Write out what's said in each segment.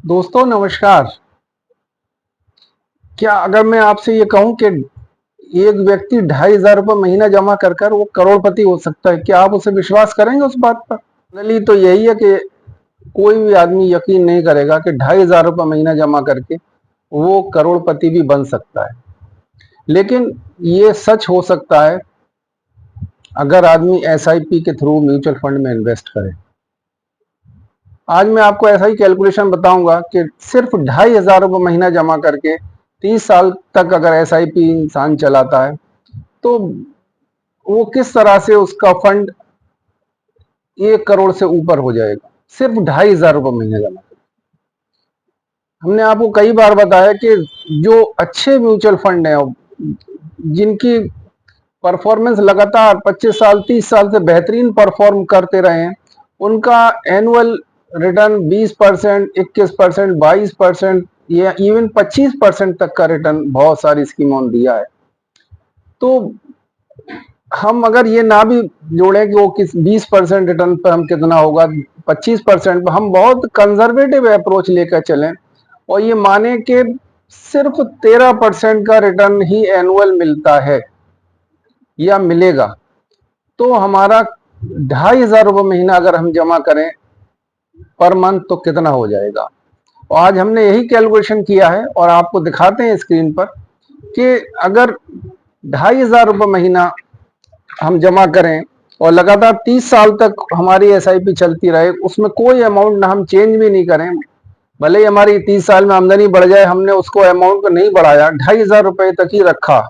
दोस्तों नमस्कार। क्या अगर मैं आपसे ये कहूं कि एक व्यक्ति 2,500 रुपये महीना जमा कर कर वो करोड़पति हो सकता है, क्या आप उसे विश्वास करेंगे उस बात पर? फाइनली तो यही है कि कोई भी आदमी यकीन नहीं करेगा कि 2,500 रुपये महीना जमा करके वो करोड़पति भी बन सकता है। लेकिन ये सच हो सकता है अगर आदमी SIP के थ्रू म्यूचुअल फंड में इन्वेस्ट करे। आज मैं आपको ऐसा ही कैलकुलेशन बताऊंगा कि सिर्फ 2,500 रुपये महीना जमा करके 30 साल तक अगर SIP इंसान चलाता है तो वो किस तरह से उसका फंड 1 करोड़ से ऊपर हो जाएगा, सिर्फ 2,500 रुपये महीने जमा करके। हमने आपको कई बार बताया कि जो अच्छे म्यूचुअल फंड हैं, जिनकी परफॉर्मेंस लगातार 25 साल 30 साल से बेहतरीन परफॉर्म करते रहे हैं, उनका एनुअल रिटर्न 20%, 21%, 22% या इवन 25% तक का रिटर्न बहुत सारी स्कीमों ने दिया है। तो हम अगर ये ना भी जोड़ें कि वो किस 20% रिटर्न पर हम कितना होगा, 25% पर हम बहुत कंजर्वेटिव अप्रोच लेकर चलें और ये माने कि सिर्फ 13% का रिटर्न ही एनुअल मिलता है या मिलेगा, तो हमारा 2,500 रुपये महीना अगर हम जमा करें पर मंथ तो कितना हो जाएगा। और आज हमने यही कैलकुलेशन किया है और आपको दिखाते हैं स्क्रीन पर कि अगर 2,500 रुपये महीना हम जमा करें और लगातार 30 साल तक हमारी SIP चलती रहे, उसमें कोई अमाउंट ना हम चेंज भी नहीं करें, भले ही हमारी 30 साल में आमदनी बढ़ जाए, हमने उसको अमाउंट को नहीं बढ़ाया, 2,500 रुपये तक ही रखा,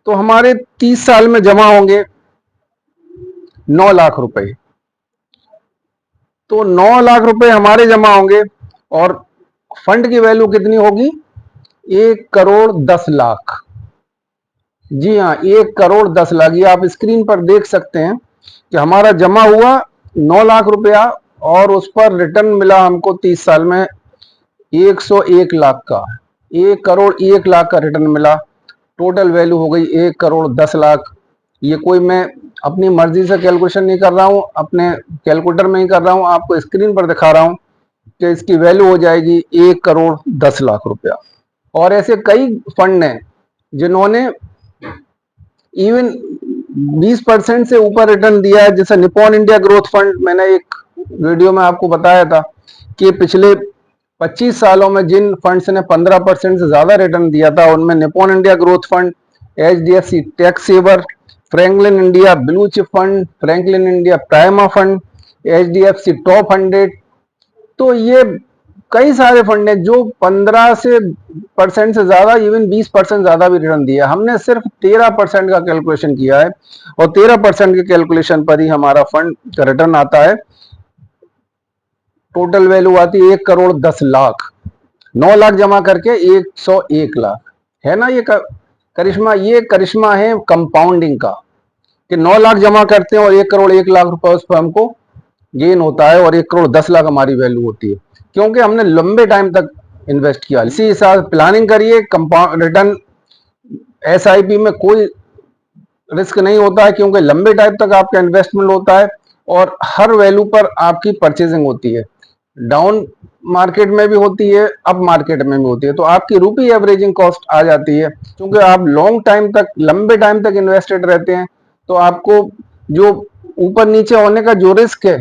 तो हमारे 30 साल में जमा होंगे 9 लाख रुपए। तो 9 लाख रुपए हमारे जमा होंगे और फंड की वैल्यू कितनी होगी? 1,10,00,000। जी हाँ, 1,10,00,000। ये आप स्क्रीन पर देख सकते हैं कि हमारा जमा हुआ 9 लाख रुपया और उस पर रिटर्न मिला हमको 30 साल में 101 लाख का, 1,01,00,000 का रिटर्न मिला। टोटल वैल्यू हो गई 1,10,00,000। ये कोई मैं अपनी मर्जी से कैलकुलेशन नहीं कर रहा हूँ, अपने कैलकुलेटर में ही कर रहा हूँ, आपको स्क्रीन पर दिखा रहा हूँ कि इसकी वैल्यू हो जाएगी 1,10,00,000 रुपया। और ऐसे कई फंड हैं जिन्होंने इवन 20% से ऊपर रिटर्न दिया है, जैसे निपॉन इंडिया ग्रोथ फंड। मैंने एक वीडियो में आपको बताया था कि पिछले 25 सालों में जिन फंड्स ने 15% से ज्यादा रिटर्न दिया था, उनमें Nippon India growth fund, HDFC tax saver, Franklin India blue chip fund, Franklin India Prima fund, HDFC top 100। तो ये कई सारे फंड हैं जो 15% से ज्यादा, इवन 20% ज्यादा भी रिटर्न दिया। हमने सिर्फ 13% का कैलकुलेशन किया है और 13% के कैलकुलेशन पर ही हमारा फंड का रिटर्न आता है। टोटल वैल्यू आती है 1,10,00,000। 9 लाख जमा करके 101 लाख, है ना ये करिश्मा। ये करिश्मा है कंपाउंडिंग का कि 9 लाख जमा करते हैं और 1,01,00,000 रुपए उस पर हमको गेन होता है और 1,10,00,000 हमारी वैल्यू होती है, क्योंकि हमने लंबे टाइम तक इन्वेस्ट किया। इसी हिसाब प्लानिंग करिए। कंपाउंड रिटर्न SIP में कोई रिस्क नहीं होता है, क्योंकि लंबे टाइम तक आपका इन्वेस्टमेंट होता है और हर वैल्यू पर आपकी परचेजिंग होती है। डाउन मार्केट में भी होती है, अप मार्केट में भी होती है, तो आपकी रुपी एवरेजिंग कॉस्ट आ जाती है। क्योंकि आप लॉन्ग टाइम तक, लंबे टाइम तक इन्वेस्टेड रहते हैं, तो आपको जो ऊपर नीचे होने का जो रिस्क है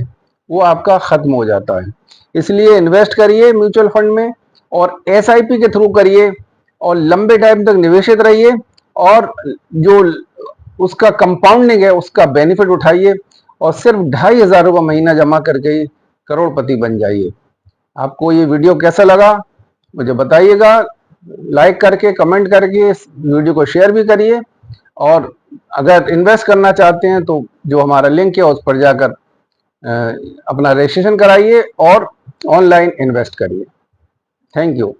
वो आपका खत्म हो जाता है। इसलिए इन्वेस्ट करिए म्यूचुअल फंड में और SIP के थ्रू करिए और लंबे टाइम तक निवेशित रहिए और जो उसका कंपाउंडिंग है उसका बेनिफिट उठाइए और सिर्फ 2,500 रुपये महीना जमा करके ही करोड़पति बन जाइए। आपको ये वीडियो कैसा लगा मुझे बताइएगा, लाइक करके, कमेंट करके, इस वीडियो को शेयर भी करिए। और अगर इन्वेस्ट करना चाहते हैं तो जो हमारा लिंक है उस पर जाकर अपना रजिस्ट्रेशन कराइए और ऑनलाइन इन्वेस्ट करिए। Thank you.